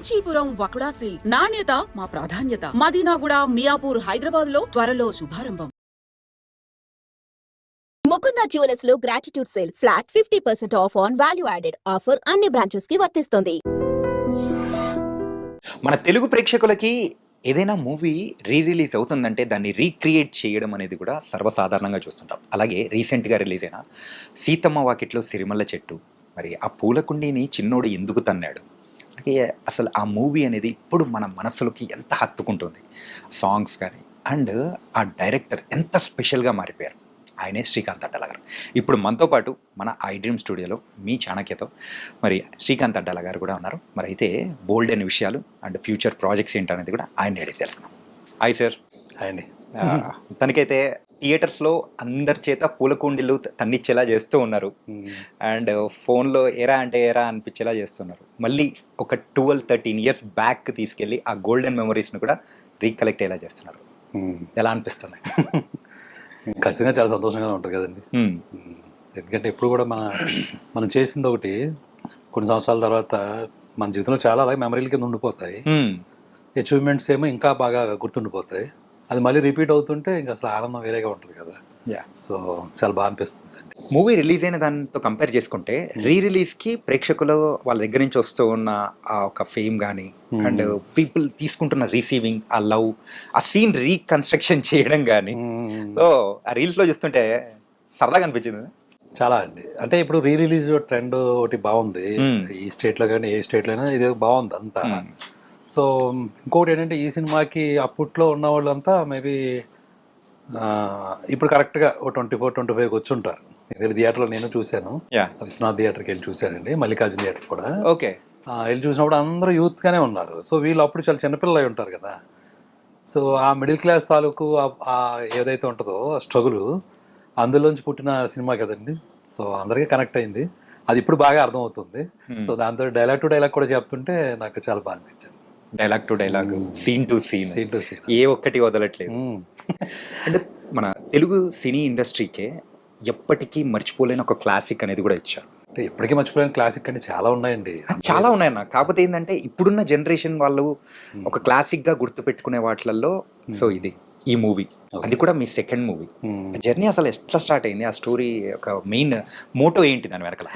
Kanchipuram వకుడా silks నాణ్యత మా ప్రాధాన్యత. మదీనాగూడ, మియాపూర్, హైదరాబాద్ లో త్వరలో శుభారంభం. ముకుంద జ్యువెలర్స్ లో gratitude sale flat 50% of on value added offer అన్ని బ్రాంచెస్ కి వర్తిస్తుంది. మన తెలుగు ప్రేక్షకులకి ఏదైనా మూవీ రిలీజ్ అవుతుందంటే దాన్ని రీక్రియేట్ చేయడం అనేది కూడా సర్వసాధారణంగా చూస్తుంటాం. అలాగే రీసెంట్గా రిలీజ్ అయిన సీతమ్మ వాకిట్లో సిరిమల్ల చెట్టు, మరి ఆ పూలకుండీని చిన్నోడు ఎందుకు తన్నాడు, అలాగే అసలు ఆ మూవీ అనేది ఇప్పుడు మన మనసులోకి ఎంత హత్తుకుంటుంది. సాంగ్స్ కానీ అండ్ ఆ డైరెక్టర్ ఎంత స్పెషల్గా మారిపోయారు. ఆయనే శ్రీకాంత్ అడ్డాల గారు. ఇప్పుడు మనతో పాటు మన ఐ డ్రీమ్ స్టూడియోలో మీ చాణక్యతో మరి శ్రీకాంత్ అడ్డాల గారు కూడా ఉన్నారు. మరి అయితే బోల్డ్ అయిన విషయాలు అండ్ ఫ్యూచర్ ప్రాజెక్ట్స్ ఏంటనేది కూడా ఆయన అడిగి తెలుసుకున్నాం. Hi sir. హాయ్ అండి. తనకైతే థియేటర్స్లో అందరి చేత పూలకుండీలు తన్నిచ్చేలా చేస్తూ ఉన్నారు అండ్ ఫోన్లో ఎరా అంటే ఎరా అనిపించేలా చేస్తున్నారు. మళ్ళీ ఒక 12-13 years బ్యాక్ తీసుకెళ్ళి ఆ గోల్డెన్ మెమరీస్ని కూడా రీకలెక్ట్ అయ్యేలా చేస్తున్నారు. ఎలా అనిపిస్తుంది? ఖచ్చితంగా చాలా సంతోషంగా ఉంటుంది కదండి. ఎందుకంటే ఎప్పుడు కూడా మనం చేసింది ఒకటి కొన్ని సంవత్సరాల తర్వాత మన జీవితంలో చాలా అలాగే మెమరీల కింద ఉండిపోతాయి. అచీవ్మెంట్స్ ఏమో ఇంకా బాగా గుర్తుండిపోతాయి. అది మళ్ళీ రిపీట్ అవుతుంటే ఇంకా అసలు ఆనందం వేరేగా ఉంటుంది కదా. సో చాలా బాగా అనిపిస్తుంది అండి. మూవీ రిలీజ్ అయిన దాంతో కంపేర్ చేసుకుంటే రిలీజ్కి ప్రేక్షకులు వాళ్ళ దగ్గర నుంచి వస్తూ ఉన్న ఆ ఒక ఫేమ్ కానీ అండ్ పీపుల్ తీసుకుంటున్న రిసీవింగ్, ఆ లవ్, ఆ సీన్ రీకన్స్ట్రక్షన్ చేయడం కానీ సో ఆ రీల్స్లో చూస్తుంటే సరదాగా అనిపించింది. చాలా అండి. అంటే ఇప్పుడు రిలీజ్ ట్రెండ్ ఒకటి బాగుంది ఈ స్టేట్లో కానీ ఏ స్టేట్లో అయినా, ఇది బాగుంది అంతా. సో ఇంకోటి ఏంటంటే ఈ సినిమాకి అప్పట్లో ఉన్న వాళ్ళంతా మేబీ ఇప్పుడు కరెక్ట్గా ఓ 24-25 వచ్చి ఉంటారు. ఎందుకంటే థియేటర్లో నేను చూశాను, విశ్వనాథ్ థియేటర్కి వెళ్ళి చూశానండి, మల్లికార్జున థియేటర్ కూడా. ఓకే. వెళ్ళి చూసినప్పుడు అందరూ యూత్గానే ఉన్నారు. సో వీళ్ళు అప్పుడు చాలా చిన్నపిల్లలు అయి ఉంటారు కదా. సో ఆ మిడిల్ క్లాస్ తాలూకు ఏదైతే ఉంటుందో ఆ స్ట్రగుల్ అందులోంచి పుట్టిన సినిమా కదండి. సో అందరికీ కనెక్ట్ అయింది. అది ఇప్పుడు బాగా అర్థమవుతుంది. సో దాంతో డైలాగ్ టు డైలాగ్ కూడా చెప్తుంటే నాకు చాలా బాగా అనిపించింది. Dialogue to dialogue, scene to scene ఏ ఒక్కటి వదలట్లేదు. అంటే మన తెలుగు సినీ ఇండస్ట్రీకే ఎప్పటికీ మర్చిపోలేని ఒక క్లాసిక్ అనేది కూడా ఇచ్చారు. అంటే ఎప్పటికీ మర్చిపోలేని క్లాసిక్ అంటే చాలా ఉన్నాయండి. చాలా ఉన్నాయన్న. కాకపోతే ఏంటంటే ఇప్పుడున్న జనరేషన్ వాళ్ళు ఒక క్లాసిక్గా గుర్తుపెట్టుకునే వాటిల్లో సో ఇది ఈ మూవీ, అది కూడా మీ సెకండ్ మూవీ. జర్నీ అసలు ఎట్లా స్టార్ట్ అయింది? ఆ స్టోరీ ఒక మెయిన్ మోటో ఏంటి దాని వెనకాల?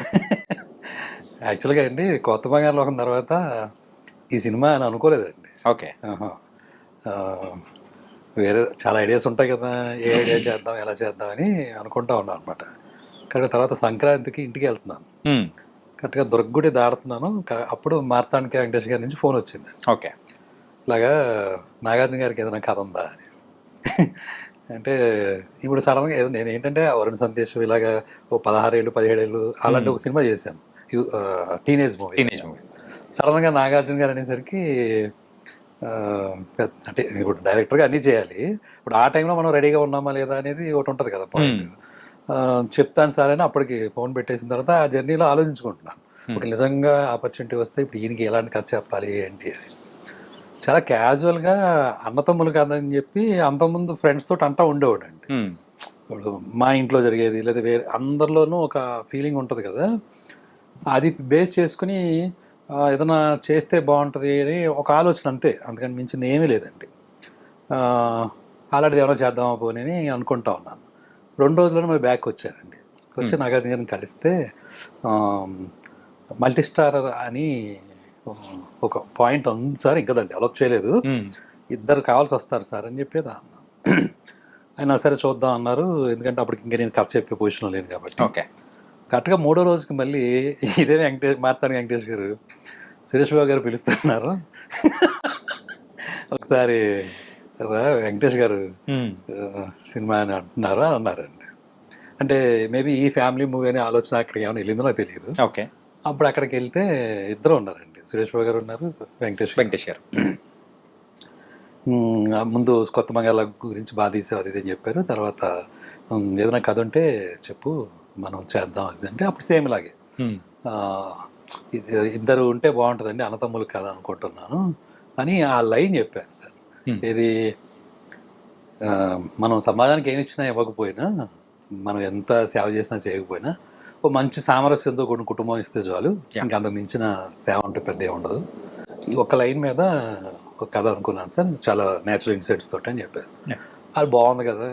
యాక్చువల్గా అండి కొత్త బంగారు లోకం తర్వాత ఈ సినిమా అని అనుకోలేదండి. ఓకే. వేరే చాలా ఐడియాస్ ఉంటాయి కదా, ఏ ఐడియా చేద్దాం ఎలా చేద్దాం అని అనుకుంటా ఉన్నాను అనమాట. కానీ తర్వాత సంక్రాంతికి ఇంటికి వెళ్తున్నాను, కరెక్ట్గా దుర్గుడి దాడుతున్నాను. అప్పుడు మార్తాండ వెంకటేష్ గారి నుంచి ఫోన్ వచ్చింది. ఓకే. ఇలాగా నాగార్జున గారికి ఏదైనా కథ ఉందా అని. అంటే ఇప్పుడు సడన్గా ఏదో నేను ఏంటంటే వరుణ్ సందేశ్ ఇలాగా ఓ 16 ఏళ్ళు 17 ఏళ్ళు అలాంటి ఒక సినిమా చేశాను, టీనేజ్ మూవీ. సడన్గా నాగార్జున గారు అనేసరికి అంటే ఇప్పుడు డైరెక్టర్గా అన్నీ చేయాలి. ఇప్పుడు ఆ టైంలో మనం రెడీగా ఉన్నామా లేదా అనేది ఒకటి ఉంటుంది కదా పాయింట్. చెప్తాను సార్ అని అప్పటికి ఫోన్ పెట్టేసిన తర్వాత ఆ జర్నీలో ఆలోచించుకుంటున్నాను. ఇప్పుడు నిజంగా ఆపర్చునిటీ వస్తే ఇప్పుడు ఈయనకి ఎలాంటి కథ చెప్పాలి ఏంటి అని. చాలా క్యాజువల్గా అన్నతమ్ములు కాదని చెప్పి అంతకుముందు ఫ్రెండ్స్ తోటి అంటా ఉండేవాడు అండి. ఇప్పుడు మా ఇంట్లో జరిగేది లేదా వేరే అందరిలోనూ ఒక ఫీలింగ్ ఉంటుంది కదా, అది బేస్ చేసుకుని ఏదైనా చేస్తే బాగుంటుంది అని ఒక ఆలోచన అంతే, అందుకని మించింది ఏమీ లేదండి. అలాంటిది ఏమైనా చేద్దామా పోనీ అని అనుకుంటా ఉన్నాను. 2 రోజుల్లోనే మరి బ్యాక్ వచ్చానండి. వచ్చి నాగార్జున గారిని కలిస్తే మల్టీ స్టార్ అని ఒక పాయింట్ ఉంది సార్, ఇంకా దాన్ని డెవలప్ చేయలేదు, 2 కావాల్సి వస్తారు సార్ అని చెప్పేది అన్న. ఆయన సరే చూద్దాం అన్నారు. ఎందుకంటే అప్పటికి ఇంకా నేను కథ చెప్పే పొజిషన్లో లేను కాబట్టి. ఓకే. కరెక్ట్గా 3వ రోజుకి మళ్ళీ ఇదే మార్తాండ వెంకటేష్ గారు సురేష్ బాబు గారు పిలుస్తున్నారు. ఒకసారి వెంకటేష్ గారు సినిమా అని అంటున్నారు అని అన్నారండి. అంటే మేబీ ఈ ఫ్యామిలీ మూవీ అనే ఆలోచన అక్కడికి ఏమైనా వెళ్ళిందో నాకు తెలియదు. ఓకే. అప్పుడు అక్కడికి వెళ్తే 2 ఉన్నారండి, సురేష్ బాబు గారు ఉన్నారు, వెంకటేష్ గారు. ముందు కొత్త బంగాళ గురించి బాగా తీసావు అది అని చెప్పారు. తర్వాత ఏదైనా కథ ఉంటే చెప్పు మనం చేద్దాం అది అంటే అప్పుడు సేమ్ ఇలాగే 2 ఉంటే బాగుంటుందండి, అన్నతమ్ములు కదా అనుకుంటున్నాను అని ఆ లైన్ చెప్పాను సార్. ఇది మనం సమాజానికి ఏమి ఇచ్చినా ఇవ్వకపోయినా, మనం ఎంత సేవ చేసినా చేయకపోయినా ఓ మంచి సామరస్యంతో కూడిన కుటుంబం ఇస్తే చాలు, ఇంకా అంతకు మించిన సేవ అంటే పెద్ద ఉండదు ఈ ఒక్క లైన్ మీద ఒక కథ అనుకున్నాను సార్, చాలా న్యాచురల్ ఇన్సైట్స్ తోటి అని చెప్పారు. అది బాగుంది కదా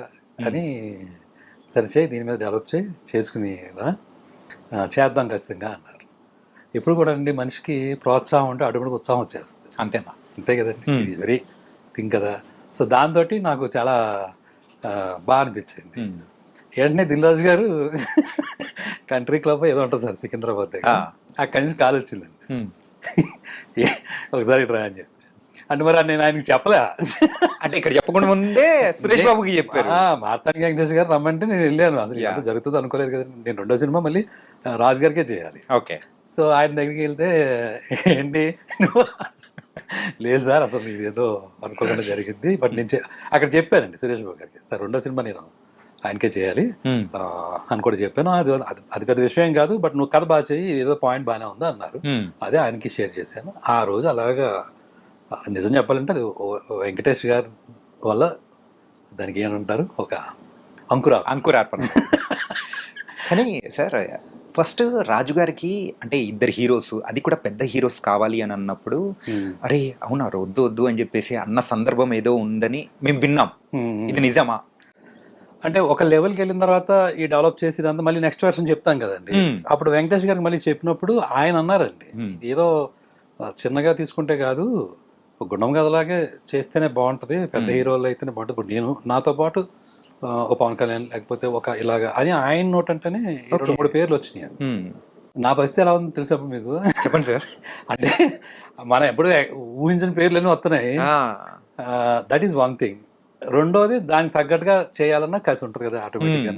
అని, సరే చేయి దీని మీద డెవలప్ చేసుకుని చేద్దాం ఖచ్చితంగా అన్నారు. ఇప్పుడు కూడా అండి మనిషికి ప్రోత్సాహం అంటే అడుగుడికి ఉత్సాహం వచ్చేస్తుంది. అంతేనా? అంతే కదండి, వెరీ థింక్ కదా. సో దాంతో నాకు చాలా బాగా అనిపించింది. వెంటనే దిల్రాజు గారు కంట్రీ క్లబ్ ఏదో ఉంటుంది సార్ సికింద్రాబాద్ దగ్గర, అక్కడి నుంచి కాల్ వచ్చిందండి, ఒకసారి ట్రై అని చెప్పి. అంటే మరి నేను ఆయనకి చెప్పలే, అంటే ఇక్కడ చెప్పకుండా ముందే సురేష్ బాబుకి చెప్పారు. మార్తాండి వెంకటేష్ గారు రమ్మంటే నేను వెళ్ళాను. అసలు ఎంత జరుగుతుందో అనుకోలేదు కదా. నేను రెండో సినిమా మళ్ళీ రాజు గారికే చేయాలి. ఓకే. సో ఆయన దగ్గరికి వెళ్తే ఏంటి లేదు సార్ అసలు ఇది ఏదో అనుకోకుండా జరిగింది, బట్ నేను అక్కడ చెప్పానండి సురేష్ బాబు గారికి, సార్ రెండో సినిమా నేను ఆయనకే చేయాలి అని కూడా చెప్పాను. అది పెద్ద విషయం కాదు, బట్ నువ్వు కథ బాగా చేయి, ఏదో పాయింట్ బాగానే ఉందా అన్నారు. అదే ఆయనకి షేర్ చేశాను. ఆ రోజు అలాగా నిజం చెప్పాలంటే అది వెంకటేష్ గారి వల్ల దానికి ఏమంటారు ఒక అంకురార్పణ. కానీ సార్ ఫస్ట్ రాజు గారికి అంటే ఇద్దరు హీరోస్, అది కూడా పెద్ద హీరోస్ కావాలి అని అన్నప్పుడు అరే అవునా వద్దు వద్దు అని చెప్పేసి అన్న సందర్భం ఏదో ఉందని మేము విన్నాం. ఇది నిజమా? అంటే ఒక లెవెల్కి వెళ్ళిన తర్వాత ఈ డెవలప్ చేసేదంతా మళ్ళీ నెక్స్ట్ వర్షన్ చెప్తాం కదండి. అప్పుడు వెంకటేష్ గారికి మళ్ళీ చెప్పినప్పుడు ఆయన అన్నారండి, ఇది ఏదో చిన్నగా తీసుకుంటే కాదు, గుండం కథలాగే చేస్తేనే బాగుంటుంది, పెద్ద హీరోలు అయితేనే బాగుంటుంది. ఇప్పుడు నేను నాతో పాటు ఓ పవన్ కళ్యాణ్ లేకపోతే ఒక ఇలాగా అని ఆయన నోట్ అంటేనే 2-3 పేర్లు వచ్చినాయి. నా పరిస్థితి ఎలా ఉంది తెలుసా మీకు? చెప్పండి సార్. అంటే మనం ఎప్పుడు ఊహించిన పేర్లన్నీ వస్తున్నాయి. That is one thing. రెండోది దానికి తగ్గట్టుగా చేయాలన్నా కలిసి ఉంటుంది కదా ఆటోమేటిక్గా.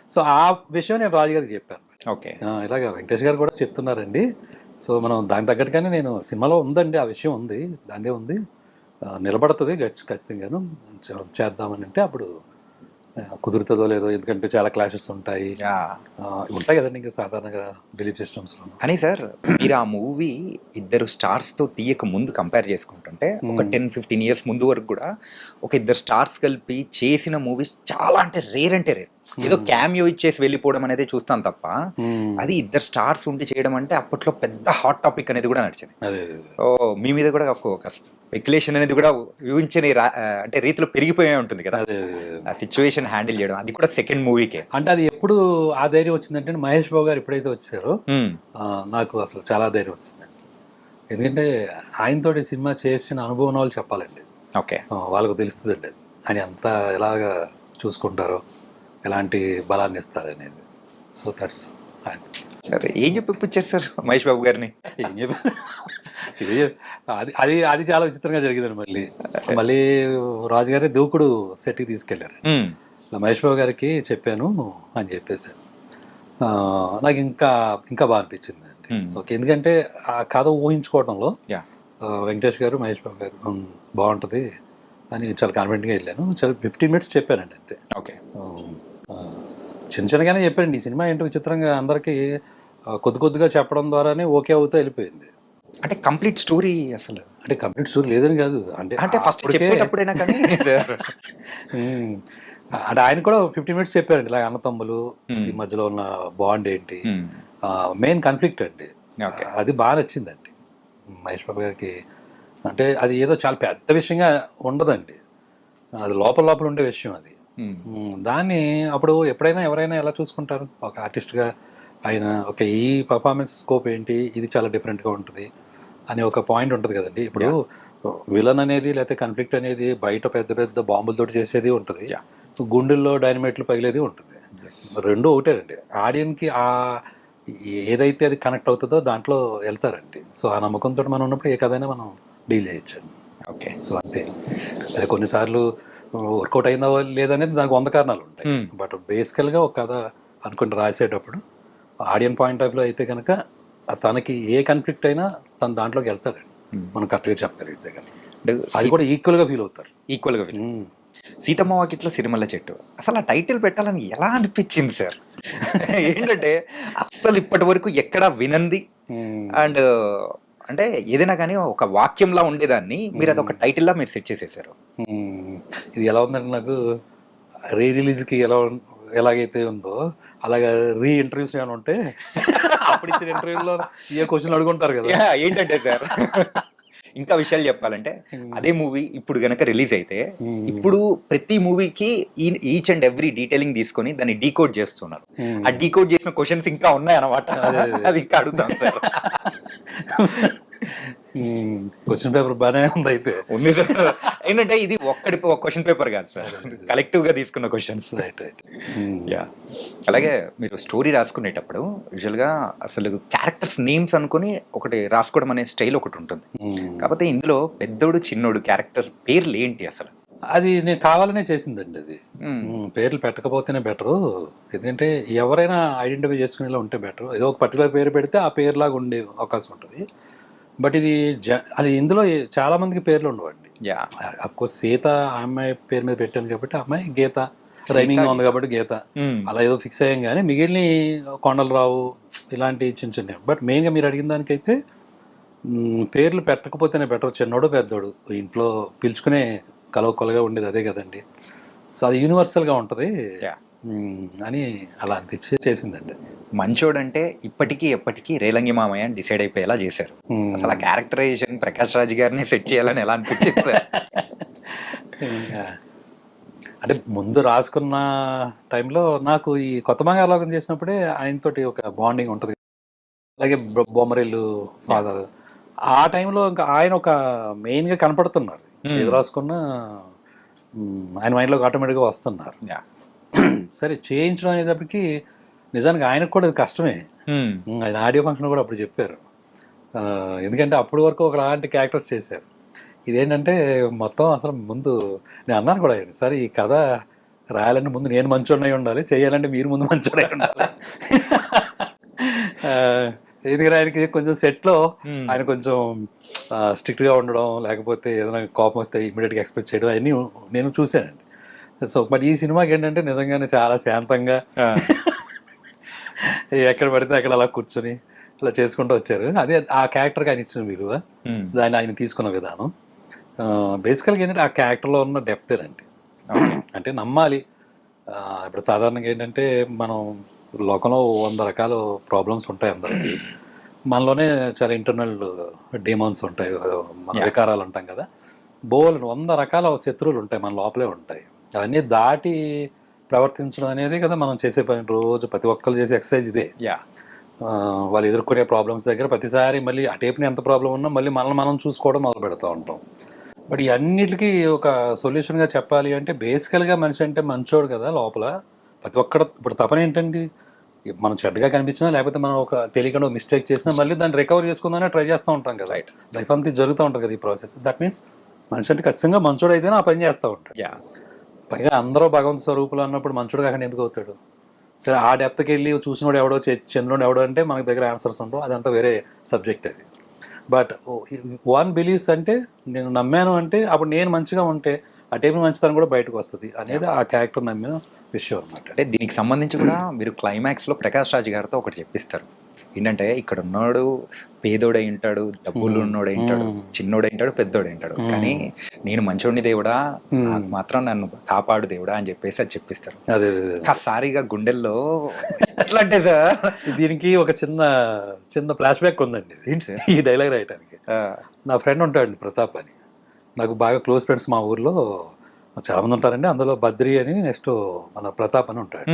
సో ఆ విషయం నేను రాజు గారికి చెప్పాను. ఓకే, ఇలాగ వెంకటేష్ గారు కూడా చెప్తున్నారండి. సో మనం దానికి తగ్గట్టుగానే నేను సినిమాలో ఉందండి, ఆ విషయం ఉంది, దాందే ఉంది, నిలబడుతుంది ఖచ్చితంగాను చేద్దామని. అంటే అప్పుడు కుదురుతుందో లేదో, ఎందుకంటే చాలా క్లాషెస్ ఉంటాయి కదండి ఇంకా సాధారణంగా బిలీఫ్ సిస్టమ్స్లో. కానీ సార్ మీరు ఆ మూవీ ఇద్దరు స్టార్స్తో తీయక ముందు కంపేర్ చేసుకుంటుంటే ఒక 10-15 ఇయర్స్ ముందు వరకు కూడా ఒక ఇద్దరు స్టార్స్ కలిపి చేసిన మూవీస్ చాలా అంటే రేర్. ఏదో క్యామియో ఇచ్చేసి వెళ్ళిపోవడం అనేది చూస్తాం తప్ప అది ఇద్దరు స్టార్స్ ఉండి చేయడం అంటే అప్పట్లో పెద్ద హాట్ టాపిక్ అనేది కూడా నడిచింది. మీ మీద కూడా ఒక స్పెక్యులేషన్ అనేది కూడా ఊహించని అంటే రీతిలో పెరిగిపోయే ఉంటుంది కదా ఆ సిచ్యువేషన్ హ్యాండిల్ చేయడం, అది కూడా సెకండ్ మూవీకే. అంటే అది ఎప్పుడు ఆ ధైర్యం వచ్చిందంటే మహేష్ బాబు గారు ఎప్పుడైతే వచ్చారో నాకు అసలు చాలా ధైర్యం వస్తుంది. ఎందుకంటే ఆయనతోటి సినిమా చేసిన అనుభవం వాళ్ళు చెప్పాలండి. ఓకే, వాళ్ళకు తెలుస్తుందండి అని అంతా ఎలాగా చూసుకుంటారో, ఎలాంటి బలాన్ని ఇస్తారు అనేది. So that's sir. ఏం చెప్పిచ్చారు సార్ మహేష్ బాబు గారిని? ఏం చెప్పారు ఇది అది అది చాలా విచిత్రంగా జరిగిందండి. మళ్ళీ రాజుగారి దూకుడు సెట్కి తీసుకెళ్లారు. మహేష్ బాబు గారికి చెప్పాను అని చెప్పేసి నాకు ఇంకా బాగా అనిపించింది అండి. ఓకే, ఎందుకంటే ఆ కథ ఊహించుకోవడంలో వెంకటేష్ గారు మహేష్ బాబు గారు బాగుంటుంది అని చాలా కాన్ఫిడెంట్గా వెళ్ళాను. చాలా 15 minutes చెప్పానండి అంతే. ఓకే, చిన్నగానే చెప్పారండి. ఈ సినిమా ఏంటో విచిత్రంగా అందరికీ కొద్దిగా చెప్పడం ద్వారానే ఓకే అవుతూ వెళ్ళిపోయింది. అంటే కంప్లీట్ స్టోరీ అసలు అంటే కంప్లీట్ స్టోరీ లేదని కాదు, అంటే ఫస్ట్ చెప్పేటప్పుడైనా కానీ అంటే ఆయన కూడా 15 minutes చెప్పారండి. ఇలా అన్నతమ్ములు మధ్యలో ఉన్న బాండ్ ఏంటి, మెయిన్ కాన్ఫ్లిక్ట్ అండి. అది బాగా నచ్చిందండి మహేష్ బాబు గారికి. అంటే అది ఏదో చాలా పెద్ద విషయంగా ఉండదండి, అది లోపల ఉండే విషయం అది. దాన్ని అప్పుడు ఎప్పుడైనా ఎవరైనా ఎలా చూసుకుంటారు ఒక ఆర్టిస్ట్గా ఆయన, ఓకే ఈ పర్ఫార్మెన్స్ స్కోప్ ఏంటి, ఇది చాలా డిఫరెంట్గా ఉంటుంది అని ఒక పాయింట్ ఉంటుంది కదండి. ఇప్పుడు విలన్ అనేది లేకపోతే కాన్ఫ్లిక్ట్ అనేది బయట పెద్ద బాంబులతో చేసేది ఉంటుంది, గుండెల్లో డైనమైట్లు పగిలేది ఉంటుంది. రెండు ఒకటేనండి. ఆడియన్కి ఏదైతే అది కనెక్ట్ అవుతుందో దాంట్లో వెళ్తారండి. సో ఆ నమ్మకంతో మనం ఉన్నప్పుడు ఏ కథైనా మనం డీల్ చేయొచ్చండి. ఓకే, సో అంతే. అదే కొన్నిసార్లు వర్కౌట్ అయిందా లేదనేది దానికి 100 కారణాలు ఉంటాయి. బట్ బేసికల్గా ఒక కథ అనుకుంటే రాసేటప్పుడు ఆడియన్ పాయింట్ ఆఫ్ వ్యూ అయితే కనుక తనకి ఏ కాన్ఫ్లిక్ట్ అయినా తన దాంట్లోకి వెళ్తారండి, మనం కరెక్ట్గా చెప్పగలిగితే కనుక అది కూడా ఈక్వల్గా ఫీల్ అవుతారు. సీతమ్మ వాకిట్లో సిరిమల్ల చెట్టు అసలు ఆ టైటిల్ పెట్టాలని ఎలా అనిపించింది సార్? ఏంటంటే అస్సలు ఇప్పటి వరకు ఎక్కడా వినంది అండ్ అంటే ఏదైనా కానీ ఒక వాక్యంలా ఉండేదాన్ని మీరు అది ఒక టైటిల్లా మీరు సెట్ చేసేసారు. ఇది ఎలా ఉందంటే నాకు రిలీజ్కి ఎలాగైతే ఉందో అలాగా ఇంటర్వ్యూస్ ఏమైనా ఉంటే అప్పుడు ఇచ్చిన ఇంటర్వ్యూలో ఏ క్వశ్చన్ అడుగుంటారు కదా, ఏంటంటే సార్ ఇంకా విషయాలు చెప్పాలంటే అదే మూవీ ఇప్పుడు గనక రిలీజ్ అయితే ఇప్పుడు ప్రతి మూవీకి ఈచ్ అండ్ ఎవ్రీ డీటెయిలింగ్ తీసుకొని దాన్ని డీకోడ్ చేస్తున్నారు. ఆ డీకోడ్ చేసిన క్వశ్చన్స్ ఇంకా ఉన్నాయి అన్నమాట. అది ఇంకా అడుగుతాం సార్. క్వశ్చన్ పేపర్ బాగానే ఉంది అయితే. ఉంది సార్. ఏంటంటే ఇది ఒక్కడి క్వశ్చన్ పేపర్ కాదు సార్, కలెక్టివ్ గా తీసుకున్న క్వశ్చన్స్. Right right. యా. అలాగే మీరు స్టోరీ రాసుకునేటప్పుడు యూజువల్ గా అసలు క్యారెక్టర్స్ నేమ్స్ అనుకుని ఒకటి రాసుకోవడం అనే స్టైల్ ఒకటి ఉంటుంది. కాకపోతే ఇందులో పెద్దోడు చిన్నోడు క్యారెక్టర్ పేర్లు ఏంటి అసలు? అది నేను కావాలనే చేసిందండి. అది పేర్లు పెట్టకపోతేనే బెటరు. ఎందుకంటే ఎవరైనా ఐడెంటిఫై చేసుకునేలా ఉంటే బెటర్. ఏదో ఒక పర్టికులర్ పేరు పెడితే ఆ పేరులాగా ఉండే అవకాశం ఉంటుంది. బట్ ఇది అది ఇందులో చాలా మందికి పేర్లు ఉండవండి. అఫ్కోర్స్ సీత ఆ అమ్మాయి పేరు మీద పెట్టాను కాబట్టి ఆ అమ్మాయి గీత, రైమింగ్ ఉంది కాబట్టి గీత అలా ఏదో ఫిక్స్ అయ్యాం. కానీ మిగిలిన కొండలరావు ఇలాంటి చిన్న చిన్న. బట్ మెయిన్గా మీరు అడిగిన దానికైతే పేర్లు పెట్టకపోతేనే బెటర్. చిన్నోడు పెద్దోడు ఇంట్లో పిలుచుకునే కలవకొలగా ఉండేది అదే కదండి. సో అది యూనివర్సల్గా ఉంటుంది అని అలా అనిపించి చేసిందండి. మంచోడంటే ఇప్పటికీ ఎప్పటికీ రేలంగి మామయ్య అని డిసైడ్ అయిపోయేలా చేశారు. అసలు ఆ క్యారెక్టరైజేషన్ ప్రకాష్ రాజ్ గారిని సెట్ చేయాలని ఎలా అనిపించింది సార్? అంటే ముందు రాసుకున్న టైంలో నాకు ఈ కొత్త బంగారులోకం చేసినప్పుడే ఆయనతోటి ఒక బాండింగ్ ఉంటుంది. అలాగే బొమ్మరిల్లు ఫాదర్ ఆ టైంలో ఇంకా ఆయన ఒక మెయిన్గా కనపడుతున్నారు. ఏది రాసుకున్నా ఆయన మైండ్లోకి ఆటోమేటిక్గా వస్తున్నారు. సరే చేయించడం అనేటప్పటికి నిజానికి ఆయనకు కూడా కష్టమే. ఆయన ఆడియో ఫంక్షన్ కూడా అప్పుడు చెప్పారు. ఎందుకంటే అప్పటి వరకు ఒకలాంటి క్యారెక్టర్స్ చేశారు. ఇదేంటంటే మొత్తం అసలు ముందు నేను అన్నాను కూడా ఆయన, సరే ఈ కథ రాయాలంటే ముందు నేను మంచోడై ఉండాలి, చేయాలంటే మీరు ముందు మంచోడై ఉండాలి. ఎందుకంటే ఆయనకి కొంచెం సెట్లో ఆయన కొంచెం స్ట్రిక్ట్గా ఉండడం, లేకపోతే ఏదైనా కోపం వస్తే ఇమీడియట్గా ఎక్స్ప్రెస్ చేయడం అవన్నీ నేను చూశానండి. సో బట్ ఈ సినిమాకి ఏంటంటే నిజంగానే చాలా శాంతంగా ఎక్కడ పడితే అక్కడ అలా కూర్చొని అలా చేసుకుంటూ వచ్చారు. అదే ఆ క్యారెక్టర్కి ఆయన ఇచ్చిన విలువ, దాన్ని ఆయన తీసుకున్న విధానం. బేసికల్గా ఏంటంటే ఆ క్యారెక్టర్లో ఉన్న డెప్తేనండి. అంటే నమ్మాలి. ఇప్పుడు సాధారణంగా ఏంటంటే మనం లోకంలో 100 రకాల ప్రాబ్లమ్స్ ఉంటాయి అందరికీ. మనలోనే చాలా ఇంటర్నల్ డీమాన్స్ ఉంటాయి, మన వికారాలు అంటాం కదా. బోల్ 100 రకాల శత్రువులు ఉంటాయి మన లోపలే ఉంటాయి. అవన్నీ దాటి ప్రవర్తించడం అనేది కదా మనం చేసే పని. రోజు ప్రతి ఒక్కరు చేసే ఎక్సర్సైజ్ ఇదే. వాళ్ళు ఎదుర్కొనే ప్రాబ్లమ్స్ దగ్గర ప్రతిసారి మళ్ళీ ఆ టైప్ని ఎంత ప్రాబ్లం ఉన్నా మళ్ళీ మనల్ని మనం చూసుకోవడం మొదలు పెడుతూ ఉంటాం. బట్ ఈ అన్నిటికీ ఒక సొల్యూషన్గా చెప్పాలి అంటే బేసికల్గా మనిషి అంటే మంచోడు కదా లోపల. ప్రతి ఒక్కడ ఇప్పుడు తపన ఏంటండి, మనం చెడ్డగా కనిపించినా లేకపోతే మనం ఒక తెలియకుండా మిస్టేక్ చేసినా మళ్ళీ దాన్ని రికవర్ చేసుకుందానే ట్రై చేస్తూ ఉంటాం కదా. లైఫ్ అంతా జరుగుతూ ఉంటుంది కదా ఈ ప్రాసెస్. దట్ మీన్స్ మనిషి అంటే ఖచ్చితంగా మంచోడు అయితేనే ఆ పని చేస్తూ ఉంటాడు. పైగా అందరూ భగవంతు స్వరూపులు అన్నప్పుడు మంచోడు కాకుండా ఎందుకు అవుతాడు? సరే ఆ డెప్త్కి వెళ్ళి చూసినోడు ఎవడో చంద్రుడు ఎవడో అంటే మనకి దగ్గర ఆన్సర్స్ ఉండవు, అదంతా వేరే సబ్జెక్ట్ అది. బట్ వన్ బిలీవ్స్ అంటే నేను నమ్మాను అంటే అప్పుడు నేను మంచిగా ఉంటే ఆ టైం మంచితనం కూడా బయటకు వస్తుంది అనేది ఆ క్యారెక్టర్ నమ్మిన విషయం అనమాట. అంటే దీనికి సంబంధించి కూడా మీరు క్లైమాక్స్లో ప్రకాష్ రాజ్ గారితో ఒకటి చెప్పిస్తారు. ఏంటంటే ఇక్కడ ఉన్నాడు పేదోడై ఉంటాడు, డబ్బులు ఉన్నోడై ఉంటాడు, చిన్నోడై ఉంటాడు, పెద్దోడై ఉంటాడు, కానీ నేను మంచోడిని దేవుడా, మాత్రం నన్ను కాపాడు దేవుడా అని చెప్పేసి అది చెప్పిస్తారు. అదే ఒక్కసారిగా గుండెల్లో ఎట్లా అంటే సార్ దీనికి ఒక చిన్న ఫ్లాష్ బ్యాక్ ఉందండి ఈ డైలాగ్ రాయటానికి. నా ఫ్రెండ్ ఉంటాడు ప్రతాప్ అని, నాకు బాగా క్లోజ్ ఫ్రెండ్స్ మా ఊర్లో చాలామంది ఉంటారండి. అందులో బద్రి అని, నెక్స్ట్ మన ప్రతాప్ అని ఉంటాడు.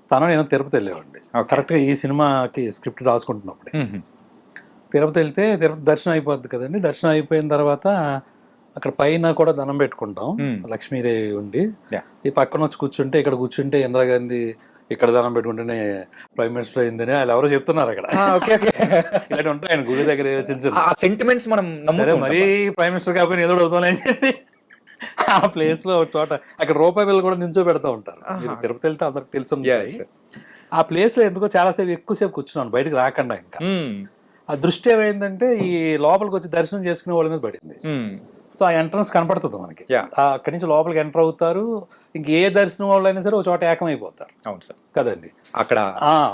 తను నేను తిరుపతి వెళ్ళేవాడిని కరెక్ట్గా ఈ సినిమాకి స్క్రిప్ట్ రాసుకుంటున్నప్పుడు. తిరుపతి వెళ్తే తిరుపతి దర్శనం అయిపోద్ది కదండి. దర్శనం అయిపోయిన తర్వాత అక్కడ పైన కూడా దండం పెట్టుకుంటాం, లక్ష్మీదేవి ఉండి. ఈ పక్కన వచ్చి కూర్చుంటే, ఇక్కడ కూర్చుంటే ఇందిరాగాంధీ, ఇక్కడ దండం పెట్టుకుంటేనే ప్రైమ్ మినిస్టర్ అయిందని వాళ్ళు ఎవరో చెప్తున్నారు అక్కడ. ఇలాంటి ఉంటాయి ఆయన గుడి దగ్గర చిన్న సెంటిమెంట్స్. మనం సరే మరీ ప్రైమ్ మినిస్టర్ కాకపోయినా ఏదో అవుతామని చెప్పి ఆ ప్లేస్ లో చోట అక్కడ రూపాయి బిల్లు కూడా నించో పెడతా ఉంటారు. మీరు తిరుపతి వెళ్తే అందరికి తెలిసి ఉంటాయి. ఆ ప్లేస్ లో ఎందుకో చాలాసేపు ఎక్కువసేపు కూర్చున్నాను బయటకు రాకుండా. ఇంకా ఆ దృష్టి ఏమైందంటే ఈ లోపలికి వచ్చి దర్శనం చేసుకునే వాళ్ళ మీద పడింది. సో ఆ ఎంట్రన్స్ కనపడుతుంది మనకి. అక్కడి నుంచి లోపలికి ఎంటర్ అవుతారు. ఇంక ఏ దర్శనం వాళ్ళు అయినా సరే ఒక చోట ఏకమైపోతారు. అవును సార్ కదండి. అక్కడ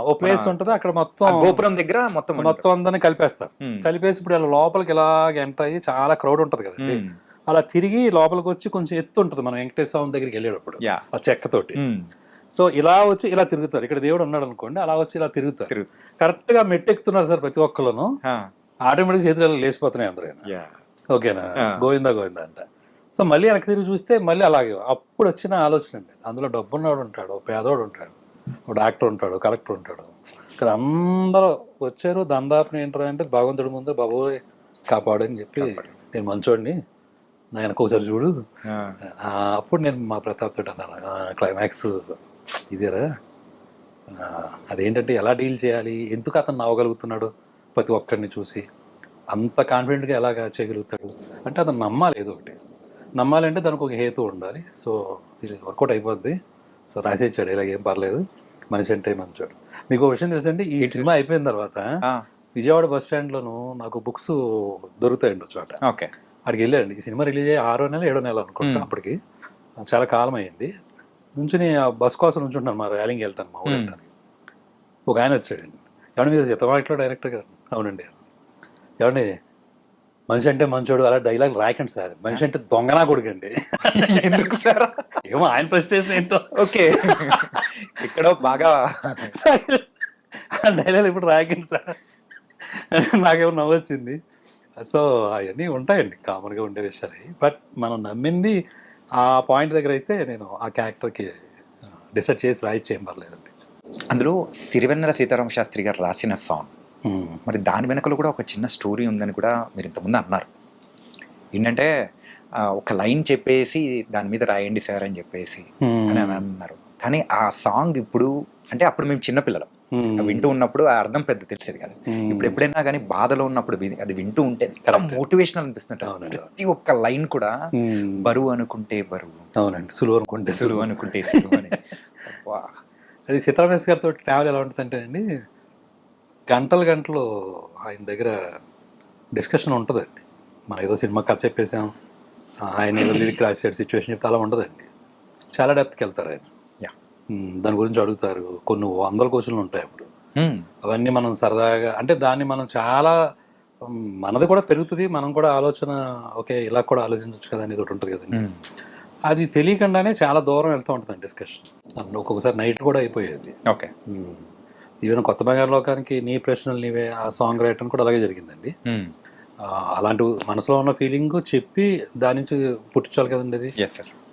ఓ ప్లేస్ ఉంటుంది, అక్కడ మొత్తం గోపురం దగ్గర మొత్తం అందరినీ కలిపేస్తారు. కలిపేసి ఇప్పుడు ఇలా లోపలికి ఇలాగ ఎంటర్ అయ్యి చాలా క్రౌడ్ ఉంటుంది కదండి. అలా తిరిగి లోపలికి వచ్చి కొంచెం ఎత్తు ఉంటుంది మనం వెంకటేశ్వర స్వామి దగ్గరికి వెళ్ళేటప్పుడు ఆ చెక్కతోటి. సో ఇలా వచ్చి ఇలా తిరుగుతారు. ఇక్కడ దేవుడు ఉన్నాడు అనుకోండి, అలా వచ్చి ఇలా తిరుగుతారు. కరెక్ట్ గా మెట్టు ఎక్కుతున్నారు సార్ ప్రతి ఒక్కళ్ళను. ఆటోమేటిక్ చేతులు లేచిపోతున్నాయి అందరూ. ఓకేనా, గోవిందా గోవిందా అంట. సో మళ్ళీ వెనక్కి తిరిగి చూస్తే మళ్ళీ అలాగే అప్పుడు వచ్చిన ఆలోచన అండి. అందులో డబ్బున్నవాడు ఉంటాడు, పేదవాడు ఉంటాడు, ఒక డాక్టర్ ఉంటాడు, కలెక్టర్ ఉంటాడు. ఇక్కడ అందరూ వచ్చారు, దందాపుని ఏంటారు అంటే భగవంతుడి ముందు బాబోయ్ కాపాడు అని చెప్పి నేను మంచోడిని నా వెనక ఒకసారి చూడు. అప్పుడు నేను మా ప్రతాప్ తోటి అన్నాను, క్లైమాక్స్ ఇదేరా, అదేంటంటే ఎలా డీల్ చేయాలి, ఎందుకు అతను నవ్వగలుగుతున్నాడు ప్రతి ఒక్కరిని చూసి, అంత కాన్ఫిడెంట్గా ఎలాగా చేయగలుగుతాడు అంటే అతను నమ్మాలి, ఏదో ఒకటి నమ్మాలంటే దానికి ఒక హేతు ఉండాలి. సో ఇది వర్కౌట్ అయిపోద్ది. సో రాసేచ్చాడు, ఇలాగ ఏం పర్లేదు, మనిషి అంటే మంచోడు. మీకు ఒక విషయం తెలుసండి, ఈ సినిమా అయిపోయిన తర్వాత విజయవాడ బస్ స్టాండ్లోను నాకు బుక్స్ దొరుకుతాయండి ఒక చోట. ఓకే, అక్కడికి వెళ్ళాడు. ఈ సినిమా రిలీజ్ అయ్యి 6వ నెల 7వ నెల అనుకుంటా, అప్పటికి చాలా కాలం అయింది. నుంచుని ఆ బస్ కోసం నుంచుంటాను, మా ర్యాలింగ్ వెళ్తాను, మా ఊరు వెళ్ళటానికి. ఒక ఆయన వచ్చాడండి, ఏమండి మీరు సీతమాటలో డైరెక్టర్ కదా? అవునండి. ఏమండి మనిషి అంటే మంచోడు అలా డైలాగ్ రాయకండి సార్, మనిషి అంటే దొంగనా కొడుకండి. ఎందుకు సార్? ఏమో ఆయన ప్రెస్టేషన్ ఏంటో. ఓకే, ఇక్కడ బాగా డైలాగ్ ఇప్పుడు రాయకండి సార్, నాకేమో నవ్వొచ్చింది. సో అవన్నీ ఉంటాయండి కామన్గా ఉండే విషయాలు. బట్ మనం నమ్మింది ఆ పాయింట్ దగ్గర అయితే నేను ఆ క్యారెక్టర్కి డిసైడ్ చేసి రాయిచ్చి ఏం పర్లేదండి. అందులో సిరివెన్నెల సీతారామ శాస్త్రి గారు రాసిన సాంగ్, మరి దాని వెనకలో కూడా ఒక చిన్న స్టోరీ ఉందని కూడా మీరు ఇంతకుముందు అన్నారు. ఏంటంటే ఒక లైన్ చెప్పేసి దాని మీద రాయండి సార్ అని చెప్పేసి అని అన్నారు. కానీ ఆ సాంగ్ ఇప్పుడు అంటే అప్పుడు మేము చిన్నపిల్లలం, వింటూ ఉన్నప్పుడు ఆ అర్థం పెద్ద తెలిసేది కదా. ఇప్పుడు ఎప్పుడైనా కానీ బాధలో ఉన్నప్పుడు అది వింటూ ఉంటే మోటివేషనల్ అనిపిస్తుంటారు. ప్రతి ఒక్క లైన్ కూడా బరువు అనుకుంటే బరువు, అవునండి, సులువు అనుకుంటే సులువు అనుకుంటే సులువు అని. అది సీతారామేశ్ గారితో ట్రావెల్ ఎలా ఉంటుంది అంటే అండి, గంటలు గంటలు ఆయన దగ్గర డిస్కషన్ ఉంటుందండి. మనం ఏదో సినిమా కథ చెప్పేసాం, ఆయన ఏదో లిరిక్ రాసాడు, సిచ్యువేషన్ చెప్తే అలా ఉండదండి. చాలా డెప్త్కి వెళ్తారు ఆయన, దాని గురించి అడుగుతారు. కొన్ని 100 క్వశ్చన్లు ఉంటాయి అప్పుడు. అవన్నీ మనం సరదాగా అంటే దాన్ని మనం చాలా మనది కూడా పెరుగుతుంది, మనం కూడా ఆలోచన ఓకే ఇలా కూడా ఆలోచించవచ్చు కదా అనేది ఒకటి ఉంటుంది కదండి. అది తెలియకుండానే చాలా దూరం వెళ్తూ ఉంటుంది డిస్కషన్. ఒక్కొక్కసారి నైట్ కూడా అయిపోయేది. ఓకే, ఈవెన్ కొత్త బంగారు లోకానికి నీ ప్రశ్నలు నీవే ఆ సాంగ్ రాయటం కూడా అలాగే జరిగిందండి. అలాంటి మనసులో ఉన్న ఫీలింగ్ చెప్పి దాని నుంచి పుట్టించాలి కదండి అది.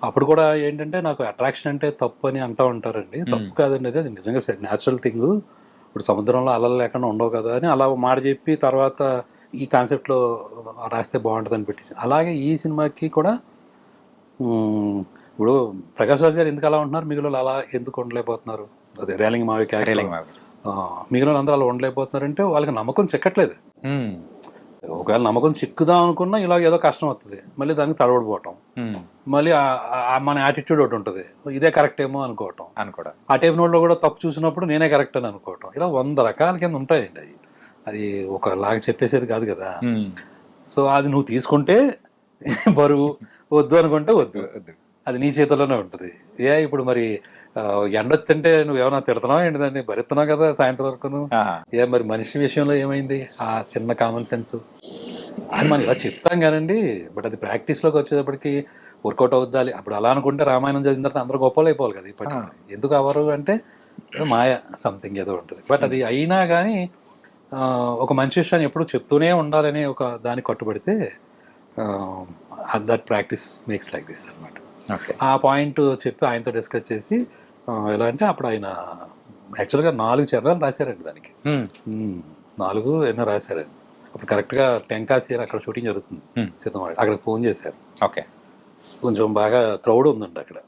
అప్పుడు కూడా ఏంటంటే నాకు అట్రాక్షన్ అంటే తప్పు అని అంటూ ఉంటారండి. తప్పు కాదండి, అది నిజంగా న్యాచురల్ థింగ్. ఇప్పుడు సముద్రంలో అలలు లేకుండా ఉండవు కదా అని అలా మాట చెప్పి తర్వాత ఈ కాన్సెప్ట్లో రాస్తే బాగుంటుంది అని పెట్టి, అలాగే ఈ సినిమాకి కూడా ఇప్పుడు ప్రకాష్ రాజ్ గారు ఎందుకు అలా ఉంటున్నారు, మిగిలిన అలా ఎందుకు ఉండలేకపోతున్నారు, అదే రేలింగ్ మావి మిగిలిన అందరూ అలా ఉండలేకపోతున్నారంటే వాళ్ళకి నమ్మకం చెక్కట్లేదు. ఒకవేళ నమ్మకం చిక్కుదాం అనుకున్నా ఇలా ఏదో కష్టం వస్తుంది, మళ్ళీ దానికి తడబడిపోవటం, మళ్ళీ మన యాటిట్యూడ్ ఒకటి ఉంటుంది, ఇదే కరెక్ట్ ఏమో అనుకోవటం. ఆ టైప్ నోట్లో కూడా తప్పు చూసినప్పుడు నేనే కరెక్ట్ అని అనుకోవటం, ఇలా 100 రకాల కింద ఉంటాయండి. అది ఒకలాగా చెప్పేసేది కాదు కదా. సో అది నువ్వు తీసుకుంటే బరువు, వద్దు అనుకుంటే వద్దు, అది నీ చేతుల్లోనే ఉంటుంది. ఇప్పుడు మరి ఎండొచ్చంటే నువ్వేమన్నా తిడుతున్నావు ఏంటి, దాన్ని భరిస్తున్నావు కదా సాయంత్రం వరకు. మరి మనిషి విషయంలో ఏమైంది ఆ చిన్న కామన్ సెన్స్ అని మనం ఇలా చెప్తాం కానండి. బట్ అది ప్రాక్టీస్లోకి వచ్చేటప్పటికి వర్కౌట్ అవుద్దాలి. అప్పుడు అలా అనుకుంటే రామాయణం చదివిన తర్వాత అందరూ గొప్పలు అయిపోవాలి కదా. ఇప్పటికీ ఎందుకు అవ్వరు అంటే మాయ సంథింగ్ ఏదో ఉంటుంది. బట్ అది అయినా కానీ ఒక మంచి విషయాన్ని ఎప్పుడు చెప్తూనే ఉండాలని ఒక దాన్ని కట్టుబడితే that practice makes like this అనమాట. ఆ పాయింట్ చెప్పి ఆయనతో డిస్కస్ చేసి ఎలా అంటే అప్పుడు ఆయన యాక్చువల్గా 4 చరణాలు రాశారండి దానికి. 4 ఎన్నో రాశారండి. అప్పుడు కరెక్ట్గా టెంకాసి అని అక్కడ షూటింగ్ జరుగుతుంది సీతమ్మ, అక్కడికి ఫోన్ చేశారు. ఓకే, కొంచెం బాగా క్రౌడ్ ఉందండి అక్కడ,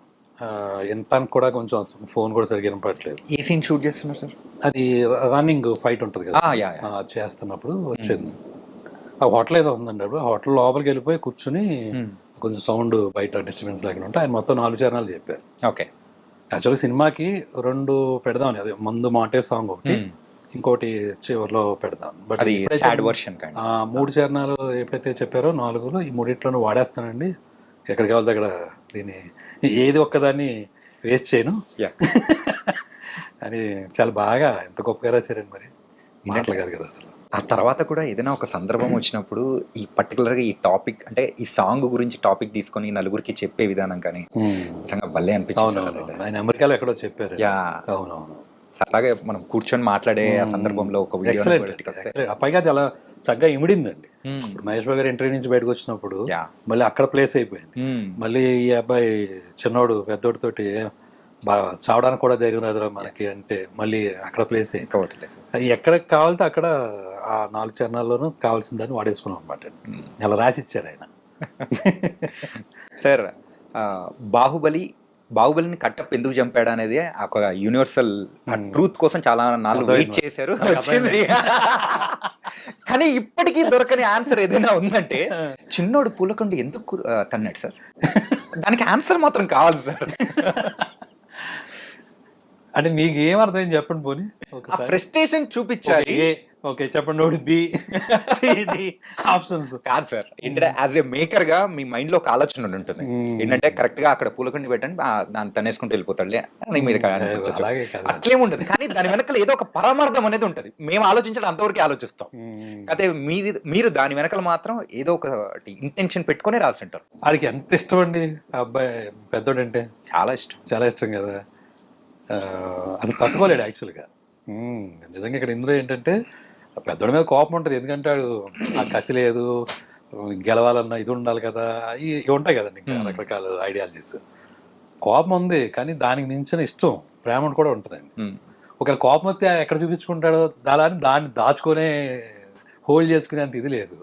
వినటానికి కూడా కొంచెం ఫోన్ కూడా సరిగ్గా వినపడట్లేదు. ఏ సీన్ షూట్ చేస్తున్నారు సార్? అది రన్నింగ్ ఫైట్ ఉంటుంది కదా, చేస్తున్నప్పుడు వచ్చింది. ఆ హోటల్ ఏదో ఉందండి, అప్పుడు హోటల్ లోపలికి వెళ్ళిపోయి కూర్చుని కొంచెం సౌండ్ బయట డిస్టర్బెన్స్ లేకుండా ఉంటే ఆయన మొత్తం 4 చరణాలు చెప్పారు. ఓకే, యాక్చువల్గా సినిమాకి 2 పెడదామని, అదే ముందు మాటే సాంగ్ ఒకటి, ఇంకోటి చివరిలో పెడదాం. బట్ అది సాడ్ వర్షన్. 3 చరణాలు ఎప్పుడైతే చెప్పారో 4లో ఈ 3 వాడేస్తానండి, ఎక్కడికి వెళ్తే అక్కడ దీన్ని ఏది ఒక్కదాన్ని వేస్ట్ చేయను అని చాలా బాగా ఎంత గొప్పగా రాశారండి. మరి మాటలు కాదు కదా అసలు. ఆ తర్వాత కూడా ఏదైనా ఒక సందర్భం వచ్చినప్పుడు ఈ పర్టికులర్గా ఈ టాపిక్ అంటే ఈ సాంగ్ గురించి టాపిక్ తీసుకొని నలుగురికి చెప్పే విధానం కానీ నిజంగా భలే అనిపించింది. ఆయన అమెరికాలో ఎక్కడో చెప్పారు. అవునవును, అలాగే మనం కూర్చొని మాట్లాడే సందర్భంలో ఒక వీడియో పైగా అది అలా చక్కగా ఇమిడిందండి. Hmm. ఇప్పుడు మహేష్ బాబు గారు ఇంటర్వ్యూ నుంచి బయటకు వచ్చినప్పుడు Yeah. మళ్ళీ అక్కడ ప్లేస్ అయిపోయింది. Hmm. మళ్ళీ ఈ అబ్బాయి చిన్నోడు పెద్దోడితోటి బాగా చావడానికి కూడా ధైర్యం రాదురా మనకి అంటే మళ్ళీ అక్కడ ప్లేస్ అయ్యింది. ఇంకోటి ఎక్కడికి కావాలితే అక్కడ ఆ 4 చరణాల్లోనూ కావాల్సిన దాన్ని వాడేసుకున్నాం అనమాట. అలా రాసి ఇచ్చారు ఆయన. సార్ బాహుబలిని కట్టప్ ఎందుకు చంపాడు అనేది ఒక యూనివర్సల్ ట్రూత్ కోసం చాలా నాలుగు వెయిట్ చేశారు, వచ్చింది. కానీ ఇప్పటికీ దొరకని ఆన్సర్ ఏదైనా ఉందంటే చిన్నోడు పూలకొండ ఎందుకు తన్నాడు సార్, దానికి ఆన్సర్ మాత్రం కావాలి సార్. అంటే మీకు ఏం అర్థమైంది చెప్పండి పోనీ. ఫ్రస్ట్రేషన్ చూపించాలి. ఓకే చెప్పండి. నోటి బి సిడి ఆప్షన్స్ కాదు సార్, ఏంటంటే యాజ్ ఏ మేకర్ గా మీ మైండ్ లో ఒక ఆలోచన ఉంటుంది ఏంటంటే కరెక్ట్ గా అక్కడ పూలకొండి పెట్టండి దాన్ని తనేసుకుంటూ వెళ్ళిపోతాడులే అని మీరు అట్లేముండదు. కానీ దాని వెనకాల ఏదో ఒక పరమార్థం అనేది ఉంటుంది. మేము ఆలోచించడం అంతవరకు ఆలోచిస్తాం, అయితే మీరు దాని వెనకాల మాత్రం ఏదో ఒక ఇంటెన్షన్ పెట్టుకుని రాస్తుంటారు. వాడికి ఎంత ఇష్టం అండి ఆ అబ్బాయి పెద్దోడంటే? చాలా ఇష్టం, చాలా ఇష్టం కదా. అసలు తట్టుకోలేడు యాక్చువల్గా. నిజంగా ఇక్కడ ఇందులో ఏంటంటే పెద్దోడి మీద కోపం ఉంటుంది, ఎందుకంటే వాడు ఆ కసి లేదు, గెలవాలన్న ఇది ఉండాలి కదా, ఇవి ఉంటాయి కదండి ఇంకా రకరకాల ఐడియాలజీస్. కోపం ఉంది కానీ దానికి మించిన ఇష్టం ప్రేమ కూడా ఉంటుందండి. ఒకవేళ కోపం వస్తే ఎక్కడ చూపించుకుంటాడో దాన్ని దాచుకునే హోల్డ్ చేసుకునే అంత ఇది లేదు.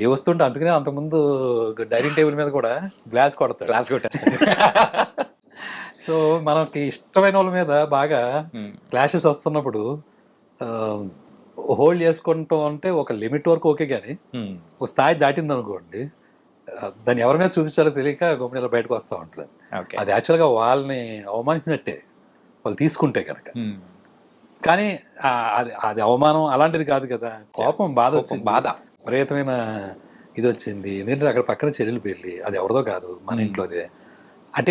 ఏ వస్తుంటే అందుకనే అంతకుముందు డైనింగ్ టేబుల్ మీద కూడా గ్లాస్ కొడతాడు. సో మనకి ఇష్టమైన వాళ్ళ మీద బాగా క్లాషెస్ వస్తున్నప్పుడు హోల్డ్ చేసుకుంటాం అంటే ఒక లిమిట్ వరకు ఓకే, కానీ ఒక స్థాయి దాటింది అనుకోండి దాన్ని ఎవరి మీద చూపించాలో తెలియక గొప్ప బయటకు వస్తూ ఉంటుంది. అది యాక్చువల్గా వాళ్ళని అవమానించినట్టే వాళ్ళు తీసుకుంటే కనుక. కానీ అది అవమానం అలాంటిది కాదు కదా. కోపం, బాధ వచ్చింది, బాధ విపరీతమైన ఇది వచ్చింది. ఎందుకంటే అక్కడ పక్కన చెల్లెలు పెళ్ళి, అది ఎవరిదో కాదు మన ఇంట్లోదే. అంటే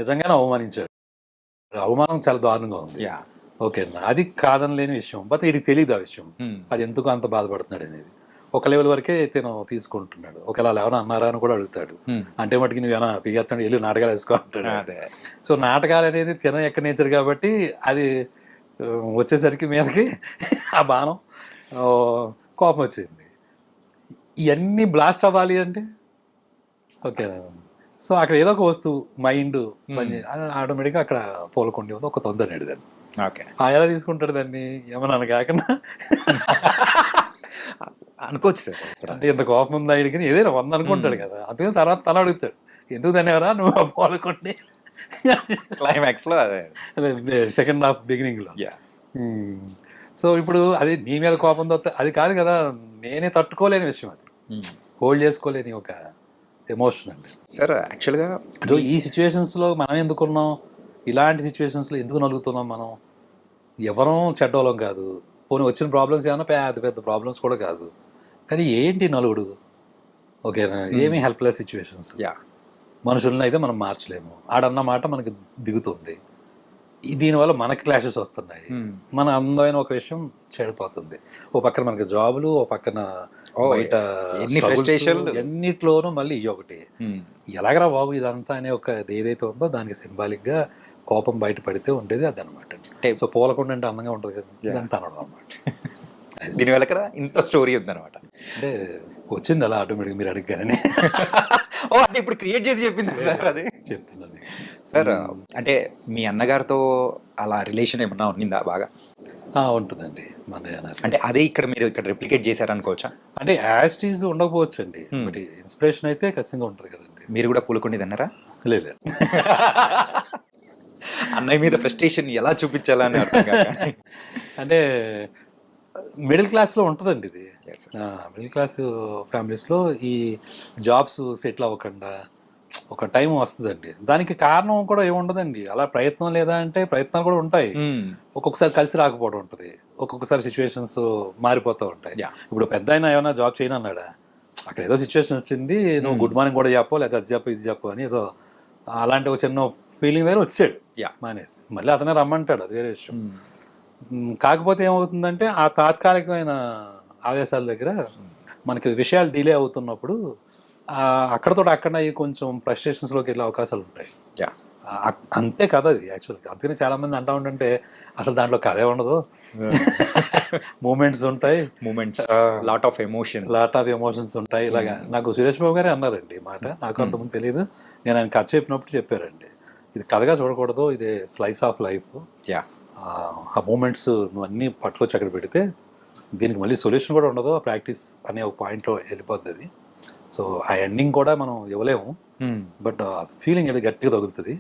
నిజంగానే అవమానించాడు. అవమానం చాలా దారుణంగా ఉంది. ఓకేనా, అది కాదని లేని విషయం. బట్ వీడికి తెలియదు ఆ విషయం, అది ఎందుకు అంత బాధపడుతున్నాడు అనేది. ఒక లెవెల్ వరకే తిను తీసుకుంటున్నాడు. ఒకవేళ ఎవరైనా అన్నారా అని కూడా అడుగుతాడు. అంటే మటుకి నువ్వేనా పిగేస్తాడు, వెళ్ళి నాటకాలు వేసుకో అంటాడు. సో నాటకాలు అనేది తిన ఎక్క నేచర్ కాబట్టి అది వచ్చేసరికి మీదకి ఆ బాణం కోపం వచ్చింది. ఇవన్నీ బ్లాస్ట్ అవ్వాలి అంటే ఓకేనా. సో అక్కడ ఏదో ఒక వస్తువు మైండ్ ఆటోమేటిక్గా అక్కడ పోలకొండి ఉంది, ఒక తొందరనేది దాన్ని. ఎలా తీసుకుంటాడు దాన్ని ఏమన్నా కాకుండా అనుకోవచ్చు సార్. అంటే ఎంత కోపం ఉందా అడిగిన ఏదైనా 100 అనుకుంటాడు కదా. అందుకని తర్వాత తల అడుగుతాడు, ఎందుకు దాన్ని ఎవరా నువ్వు పోలకొండి క్లైమాక్స్ లో, అదే సెకండ్ హాఫ్ బిగినింగ్ లో. సో ఇప్పుడు అది నీ మీద కోపంతో అది కాదు కదా, నేనే తట్టుకోలేని విషయం, అది హోల్డ్ చేసుకోలేని ఒక ఎమోషన్ అండి సార్. యాక్చువల్గా ఈ సిచ్యువేషన్స్లో మనం ఎందుకున్నాం, ఇలాంటి సిచ్యువేషన్స్లో ఎందుకు నలుగుతున్నాం మనం? ఎవరూ చెడ్డోళం కాదు, పోనీ వచ్చిన ప్రాబ్లమ్స్ ఏమన్నా పెద్ద ప్రాబ్లమ్స్ కూడా కాదు, కానీ ఏంటి నలుగుడు? ఓకేనా, ఏమీ హెల్ప్లెస్ సిచ్యువేషన్స్. మనుషులను అయితే మనం మార్చలేము, ఆడన్న మాట మనకి దిగుతుంది, దీనివల్ల మనకి క్లాషెస్ వస్తున్నాయి, మన అందమైన ఒక విషయం చెడిపోతుంది. ఓ పక్కన మనకి జాబులు, ఓ పక్కన బయట ఎన్నిట్లోనూ మళ్ళీ ఇవి ఒకటి. ఎలాగరా బాబు ఇదంతా అనే ఒక ఏదైతే ఉందో దానికి సింబాలిక్గా కోపం బయట పడితే ఉండేది అది అనమాట. సో పూలకొండ అంటే అందంగా ఉంటుంది కదా, ఇదంతా అనడం అనమాట. దీనివల్ల కదా ఇంత స్టోరీ ఉందన్నమాట. అంటే వచ్చింది అలా ఆటోమేటిక్గా మీరు అడిగానని. ఓ అంటే ఇప్పుడు క్రియేట్ చేసి చెప్పింది సార్, అది చెప్తున్నాను సార్. అంటే మీ అన్నగారితో అలా రిలేషన్ ఏమన్నా ఉండిందా బాగా? ఉంటుందండి మన. అంటే అదే ఇక్కడ మీరు ఇక్కడ రిప్లికేట్ చేశారనుకోవచ్చా? అంటే యాస్టీజ్ ఉండకపోవచ్చు అండి, బట్ ఇన్స్పిరేషన్ అయితే ఖచ్చితంగా ఉంటుంది కదండి. మీరు కూడా పూలకొండి అన్నారా? లేదు. అన్నయ్య మీద ఫ్రస్ట్రేషన్ ఎలా చూపించాలని అంటే మిడిల్ క్లాస్లో ఉంటుందండి ఇది. మిడిల్ క్లాస్ ఫ్యామిలీస్లో ఈ జాబ్స్ సెటిల్ అవ్వకుండా ఒక టైం వస్తుందండి. దానికి కారణం కూడా ఏముండదండి, అలా ప్రయత్నం లేదా అంటే ప్రయత్నాలు కూడా ఉంటాయి. ఒక్కొక్కసారి కలిసి రాకపోవడం ఉంటుంది, ఒక్కొక్కసారి సిచ్యువేషన్స్ మారిపోతూ ఉంటాయి. ఇప్పుడు పెద్ద ఆయన ఏమైనా జాబ్ చేయను అన్నాడా, అక్కడ ఏదో సిచ్యువేషన్ వచ్చింది, నువ్వు గుడ్ మార్నింగ్ కూడా చెప్పు, లేదా అది చెప్పు ఇది చెప్పు అని ఏదో అలాంటి ఒక చిన్న ఫీలింగ్ దగ్గర వచ్చాడు మానేసి. మళ్ళీ అతనే రమ్మంటాడు, అది వేరే విషయం. కాకపోతే ఏమవుతుందంటే ఆ తాత్కాలికమైన ఆవేశాల దగ్గర మనకి విషయాలు డిలే అవుతున్నప్పుడు అక్కడతో అక్కడ కొంచెం ఫ్రస్ట్రేషన్స్లోకి వెళ్ళే అవకాశాలు ఉంటాయి. అంతే కథ అది యాక్చువల్గా. అందుకని చాలామంది అంటూ ఉంటుంటే అసలు దాంట్లో కథే ఉండదు, మూమెంట్స్ ఉంటాయి, moments, lot of emotion. Lot of emotions ఉంటాయి. ఇలాగా నాకు సురేష్ బాబు గారే అన్నారండి ఈ మాట. నాకు అంతకుముందు తెలియదు, నేను ఆయన కథ చెప్పినప్పుడు చెప్పారండి, ఇది కథగా చూడకూడదు, ఇది స్లైస్ ఆఫ్ లైఫ్. యా, ఆ మూమెంట్స్ నువ్వు అన్నీ పట్టుకొచ్చి అక్కడ పెడితే దీనికి మళ్ళీ సొల్యూషన్ కూడా ఉండదు, ఆ ప్రాక్టీస్ అనే ఒక పాయింట్లో వెళ్ళిపోద్ది అది. సో ఆ ఎండింగ్ కూడా మనం ఇవ్వలేము, బట్ ఫీలింగ్ అది గట్టిగా తగులుతుంది.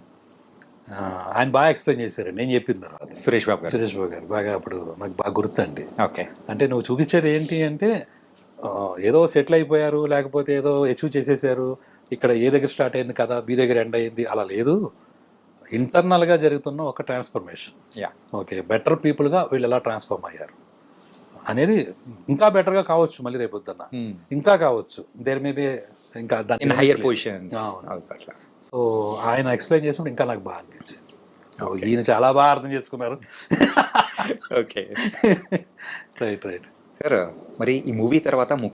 ఆయన బాగా ఎక్స్ప్లెయిన్ చేశారు నేను చెప్పిన తర్వాత. సురేష్ బాబు గారు. సురేష్ బాబు గారు బాగా అప్పుడు నాకు బాగా గుర్తండి. ఓకే. అంటే నువ్వు చూపించేది ఏంటి అంటే ఏదో సెటిల్ అయిపోయారు, లేకపోతే ఏదో అచీవ్ చేసేసారు, ఇక్కడ ఏ దగ్గర స్టార్ట్ అయింది కదా బి దగ్గర ఎండ్ అయింది, అలా లేదు. ఇంటర్నల్గా జరుగుతున్న ఒక ట్రాన్స్ఫర్మేషన్. యా, ఓకే, బెటర్ పీపుల్గా వీళ్ళు ఎలా ట్రాన్స్ఫార్మ్ అయ్యారు అనేది ఇంకా బెటర్గా కావచ్చు, మళ్ళీ రేపొద్దున్న ఇంకా కావచ్చు, దేర్ మేబీ ఇంకా ఇన్ హైయర్ పొజిషన్స్. అట్లా. సో ఆయన ఎక్స్ప్లెయిన్ చేసినప్పుడు ఇంకా నాకు బాగా అనిపించింది. సో ఈయన చాలా బాగా అర్థం చేసుకున్నారు. ఓకే. Right right. సార్, మరి ఈ మూవీ తర్వాత